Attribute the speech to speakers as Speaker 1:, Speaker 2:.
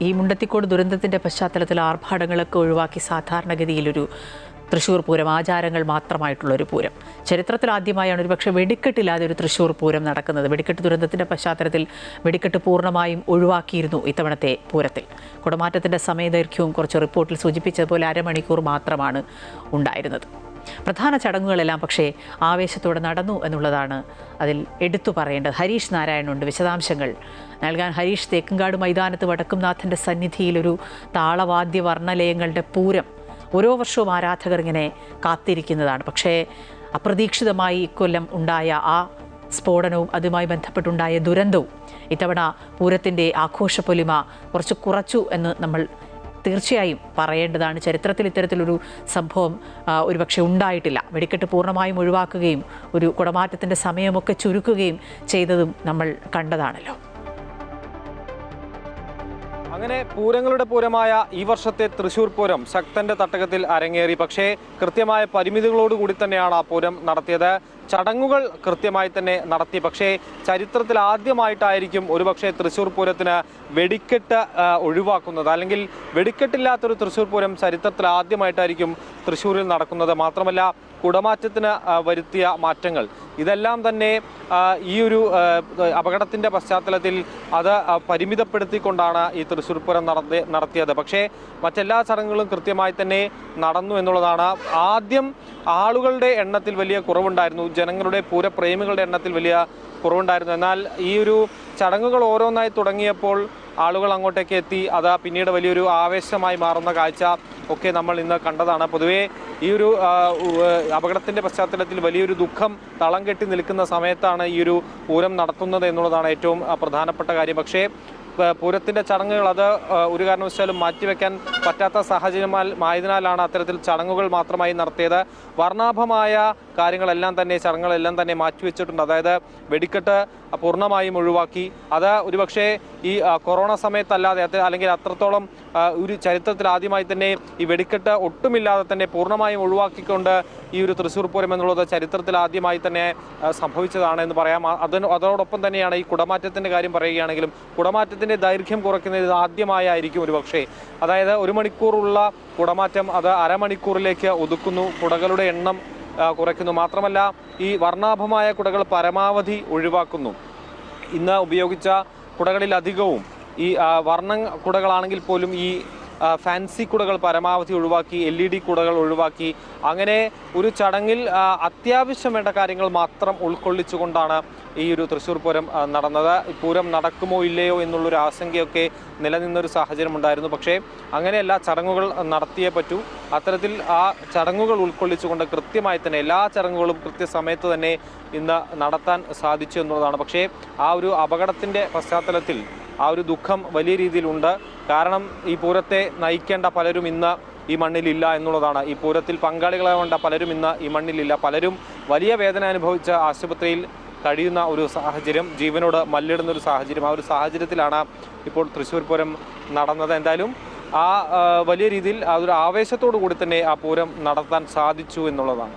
Speaker 1: ഈ മുണ്ടത്തിക്കോട് ദുരന്തത്തിൻ്റെ പശ്ചാത്തലത്തിൽ ആർഭാടങ്ങളൊക്കെ ഒഴിവാക്കി സാധാരണഗതിയിലൊരു തൃശ്ശൂർ പൂരം ആചാരങ്ങൾ മാത്രമായിട്ടുള്ളൊരു പൂരം. ചരിത്രത്തിൽ ആദ്യമായാണ് ഒരുപക്ഷെ വെടിക്കെട്ടില്ലാതെ ഒരു തൃശ്ശൂർ പൂരം നടക്കുന്നത്. വെടിക്കെട്ട് ദുരന്തത്തിൻ്റെ പശ്ചാത്തലത്തിൽ വെടിക്കെട്ട് പൂർണ്ണമായും ഒഴിവാക്കിയിരുന്നു ഇത്തവണത്തെ പൂരത്തിൽ. കുടമാറ്റത്തിൻ്റെ സമയദൈർഘ്യവും കുറച്ച് റിപ്പോർട്ടിൽ സൂചിപ്പിച്ചതുപോലെ അരമണിക്കൂർ മാത്രമാണ് ഉണ്ടായിരുന്നത്. പ്രധാന ചടങ്ങുകളെല്ലാം പക്ഷേ ആവേശത്തോടെ നടന്നു എന്നുള്ളതാണ് അതിൽ എടുത്തു പറയേണ്ടത്. ഹരീഷ് നാരായണനുണ്ട് വിശദാംശങ്ങൾ നൽകാൻ. ഹരീഷ്, തേക്കങ്കാട് മൈതാനത്ത് വടക്കുംനാഥൻ്റെ സന്നിധിയിൽ ഒരു താളവാദ്യ വർണ്ണലയങ്ങളുടെ പൂരം ഓരോ വർഷവും ആരാധകർ ഇങ്ങനെ കാത്തിരിക്കുന്നതാണ്. പക്ഷേ അപ്രതീക്ഷിതമായി ഇക്കൊല്ലം ഉണ്ടായ ആ സ്ഫോടനവും അതുമായി ബന്ധപ്പെട്ടുണ്ടായ ദുരന്തവും ഇത്തവണ പൂരത്തിൻ്റെ ആഘോഷപ്പൊലിമ കുറച്ചു എന്ന് നമ്മൾ തീർച്ചയായും പറയേണ്ടതാണ്. ചരിത്രത്തിൽ ഇത്തരത്തിലൊരു സംഭവം ഒരുപക്ഷെ ഉണ്ടായിട്ടില്ല. വെടിക്കെട്ട് പൂർണ്ണമായും ഒഴിവാക്കുകയും ഒരു കുടമാറ്റത്തിൻ്റെ സമയമൊക്കെ ചുരുക്കുകയും ചെയ്തതും നമ്മൾ കണ്ടതാണല്ലോ.
Speaker 2: അങ്ങനെ പൂരങ്ങളുടെ പൂരമായ ഈ വർഷത്തെ തൃശ്ശൂർ പൂരം ശക്തന്റെ തട്ടകത്തിൽ അരങ്ങേറി. പക്ഷേ കൃത്യമായ പരിമിതികളോടുകൂടി തന്നെയാണ് ആ പൂരം നടത്തിയത്. ചടങ്ങുകൾ കൃത്യമായി തന്നെ നടത്തി. പക്ഷേ ചരിത്രത്തിൽ ആദ്യമായിട്ടായിരിക്കും ഒരുപക്ഷെ തൃശ്ശൂർ പൂരത്തിന് വെടിക്കെട്ട് ഒഴിവാക്കുന്നത്, അല്ലെങ്കിൽ വെടിക്കെട്ടില്ലാത്തൊരു തൃശ്ശൂർ പൂരം ചരിത്രത്തിൽ ആദ്യമായിട്ടായിരിക്കും തൃശ്ശൂരിൽ നടക്കുന്നത്. മാത്രമല്ല കുടമാറ്റത്തിന് വരുത്തിയ മാറ്റങ്ങൾ ഇതെല്ലാം തന്നെ ഈ ഒരു അപകടത്തിൻ്റെ പശ്ചാത്തലത്തിൽ അത് പരിമിതപ്പെടുത്തിക്കൊണ്ടാണ് ഈ തൃശ്ശൂർ പൂരം നടത്തിയത്. പക്ഷേ മറ്റെല്ലാ ചടങ്ങുകളും കൃത്യമായി തന്നെ നടന്നു എന്നുള്ളതാണ്. ആദ്യം ആളുകളുടെ എണ്ണത്തിൽ വലിയ കുറവുണ്ടായിരുന്നു, ജനങ്ങളുടെ പൂരപ്രേമികളുടെ എണ്ണത്തിൽ വലിയ കുറവുണ്ടായിരുന്നു. എന്നാൽ ഈ ഒരു ചടങ്ങുകൾ ഓരോന്നായി തുടങ്ങിയപ്പോൾ ആളുകൾ അങ്ങോട്ടേക്ക് എത്തി. അത് പിന്നീട് വലിയൊരു ആവേശമായി മാറുന്ന കാഴ്ച ഒക്കെ നമ്മൾ ഇന്ന് കണ്ടതാണ്. പൊതുവേ ഈ ഒരു അപകടത്തിൻ്റെ പശ്ചാത്തലത്തിൽ വലിയൊരു ദുഃഖം തളം കെട്ടി നിൽക്കുന്ന സമയത്താണ് ഈ ഒരു പൂരം നടത്തുന്നത് എന്നുള്ളതാണ് ഏറ്റവും പ്രധാനപ്പെട്ട കാര്യം. പക്ഷേ പൂരത്തിൻ്റെ ചടങ്ങുകൾ അത് ഒരു കാരണവശാലും മാറ്റിവെക്കാൻ പറ്റാത്ത സാഹചര്യമായതിനാലാണ് അത്തരത്തിൽ ചടങ്ങുകൾ മാത്രമായി നടത്തിയത്. വർണ്ണാഭമായ കാര്യങ്ങളെല്ലാം തന്നെ ചടങ്ങുകളെല്ലാം തന്നെ മാറ്റിവെച്ചിട്ടുണ്ട്. അതായത് വെടിക്കെട്ട് പൂർണ്ണമായും ഒഴിവാക്കി. അത് ഒരുപക്ഷെ ഈ കൊറോണ സമയത്തല്ലാതെ അല്ലെങ്കിൽ അത്രത്തോളം ഒരു ചരിത്രത്തിൽ ആദ്യമായി തന്നെ ഈ വെടിക്കെട്ട് ഒട്ടുമില്ലാതെ തന്നെ പൂർണ്ണമായും ഒഴിവാക്കിക്കൊണ്ട് ഈ ഒരു തൃശ്ശൂർ പൂരം എന്നുള്ളത് ചരിത്രത്തിൽ ആദ്യമായി തന്നെ സംഭവിച്ചതാണ് എന്ന് പറയാം. അതോടൊപ്പം തന്നെയാണ് ഈ കുടമാറ്റത്തിൻ്റെ കാര്യം പറയുകയാണെങ്കിലും കുടമാറ്റത്തിൻ്റെ ദൈർഘ്യം കുറയ്ക്കുന്നത് ആദ്യമായിരിക്കും ഒരുപക്ഷെ. അതായത് 1 മണിക്കൂറുള്ള കുടമാറ്റം അത് അരമണിക്കൂറിലേക്ക് ഒതുക്കുന്നു. കുടകളുടെ എണ്ണം കുറയ്ക്കുന്നു. മാത്രമല്ല ഈ വർണ്ണാഭമായ കുടകൾ പരമാവധി ഒഴിവാക്കുന്നു. ഇന്ന് ഉപയോഗിച്ച കുടകളിലധികവും ഈ വർണ്ണ കുടകളാണെങ്കിൽ പോലും ഈ ഫാൻസി കുടകൾ പരമാവധി ഒഴിവാക്കി, LED കുടകൾ ഒഴിവാക്കി. അങ്ങനെ ഒരു ചടങ്ങിൽ അത്യാവശ്യം വേണ്ട കാര്യങ്ങൾ മാത്രം ഉൾക്കൊള്ളിച്ചുകൊണ്ടാണ് ഈ ഒരു തൃശ്ശൂർ പൂരം നടന്നത്. പൂരം നടക്കുമോ ഇല്ലയോ എന്നുള്ളൊരു ആശങ്കയൊക്കെ നിലനിന്നൊരു സാഹചര്യം ഉണ്ടായിരുന്നു. പക്ഷേ അങ്ങനെയല്ല, ചടങ്ങുകൾ നടത്തിയേ പറ്റൂ. അത്തരത്തിൽ ആ ചടങ്ങുകൾ ഉൾക്കൊള്ളിച്ചുകൊണ്ട് കൃത്യമായി തന്നെ എല്ലാ ചടങ്ങുകളും കൃത്യസമയത്ത് തന്നെ ഇന്ന് നടത്താൻ സാധിച്ചു എന്നുള്ളതാണ്. പക്ഷേ ആ ഒരു അപകടത്തിൻ്റെ പശ്ചാത്തലത്തിൽ ആ ഒരു ദുഃഖം വലിയ രീതിയിലുണ്ട്. കാരണം ഈ പൂരത്തെ നയിക്കേണ്ട പലരും ഇന്ന് ഈ മണ്ണിലില്ല എന്നുള്ളതാണ്. ഈ പൂരത്തിൽ പങ്കാളികളാവേണ്ട പലരും ഇന്ന് ഈ മണ്ണിലില്ല. പലരും വലിയ വേദന അനുഭവിച്ച ആശുപത്രിയിൽ കഴിയുന്ന ഒരു സാഹചര്യം, ജീവനോട് മല്ലിടുന്ന ഒരു സാഹചര്യം. ആ ഒരു സാഹചര്യത്തിലാണ് ഇപ്പോൾ തൃശ്ശൂർ പൂരം നടന്നത്. എന്തായാലും ആ വലിയ രീതിയിൽ ആ ഒരു ആവേശത്തോടു കൂടി തന്നെ ആ പൂരം നടത്താൻ സാധിച്ചു എന്നുള്ളതാണ്.